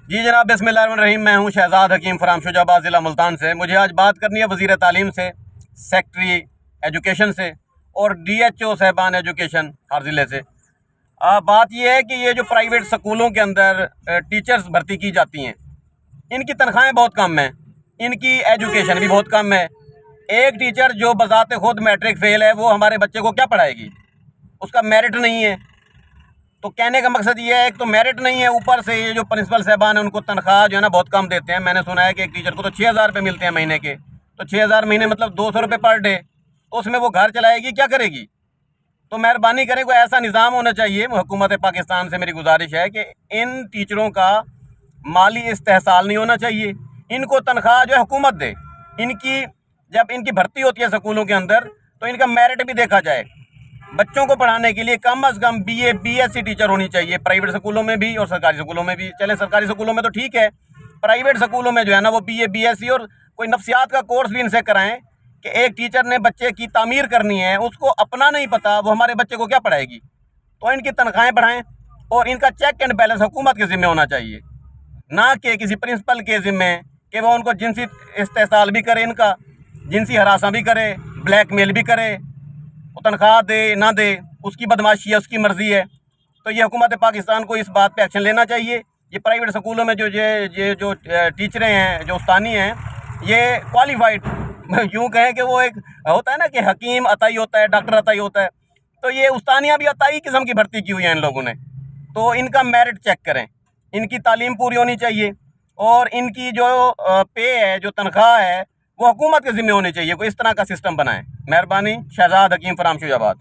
जी जनाब, बिस्मिल्लाहिर्रहमानिर्रहीम। मैं हूं शहजाद हकीम फ्राम शुजाबाद ज़िला मुल्तान से। मुझे आज बात करनी है वज़ीर तालीम से, सेक्रेटरी एजुकेशन से और DHO साहबान एजुकेशन हर ज़िले से। बात यह है कि ये जो प्राइवेट स्कूलों के अंदर टीचर्स भर्ती की जाती हैं, इनकी तनख्वाहें बहुत कम हैं, इनकी एजुकेशन भी बहुत कम है। एक टीचर जो बज़ाते खुद मैट्रिक फ़ेल है, वो हमारे बच्चे को क्या पढ़ाएगी? उसका मेरिट नहीं है। तो कहने का मकसद ये है, एक तो मेरिट नहीं है, ऊपर से ये जो प्रिंसिपल साहबान है उनको तनख्वाह जो है ना बहुत कम देते हैं। मैंने सुना है कि एक टीचर को तो 6,000 रुपये मिलते हैं महीने के। तो 6,000 महीने मतलब 200 रुपये पर डे, तो उसमें वो घर चलाएगी, क्या करेगी? तो मेहरबानी करें, कोई ऐसा निज़ाम होना चाहिए। हुकूमत पाकिस्तान से मेरी गुजारिश है कि इन टीचरों का माली इस्तेहसाल नहीं होना चाहिए, इनको तनख्वाह जो है हुकूमत दे। इनकी जब इनकी भर्ती होती है स्कूलों के अंदर, तो इनका मेरिट भी देखा जाए। बच्चों को पढ़ाने के लिए कम अज़ कम BA BSc टीचर होनी चाहिए, प्राइवेट स्कूलों में भी और सरकारी स्कूलों में भी। चले सरकारी स्कूलों में तो ठीक है, प्राइवेट स्कूलों में जो है ना वो BA BSc और कोई नफ्सियात का कोर्स भी इनसे कराएं कि एक टीचर ने बच्चे की तामीर करनी है, उसको अपना नहीं पता, वो हमारे बच्चे को क्या पढ़ाएगी? तो इनकी तनख्वाहें बढ़ाएं और इनका चेक एंड बैलेंस हुकूमत के ज़िम्मे होना चाहिए, ना कि किसी प्रिंसिपल के ज़िम्मे कि वो उनको जिनसी इस्तेहसाल भी करे, इनका जिनसी हरासा भी करे, ब्लैकमेल भी करे। वो तनख्वाह दे ना दे, उसकी बदमाशी है, उसकी मर्ज़ी है। तो ये हुकूमत पाकिस्तान को इस बात पे एक्शन लेना चाहिए। ये प्राइवेट स्कूलों में ये जो टीचरें हैं, जो उस्तानी हैं, ये क्वालिफाइड यूँ कहें कि वो एक होता है ना कि हकीम अताई होता है, डॉक्टर अताई होता है, तो ये उस्तानियाँ भी अताई किस्म की भर्ती की हुई हैं इन लोगों ने। तो इनका मेरिट चेक करें, इनकी तालीम पूरी होनी चाहिए और इनकी जो पे है, जो तनख्वाह है, वो हुकूमत के ज़िम्मे होनी चाहिए। कोई इस तरह का सिस्टम बनाएं। मेहरबानी। शहजाद हकीम फ्राम शुजाबाद।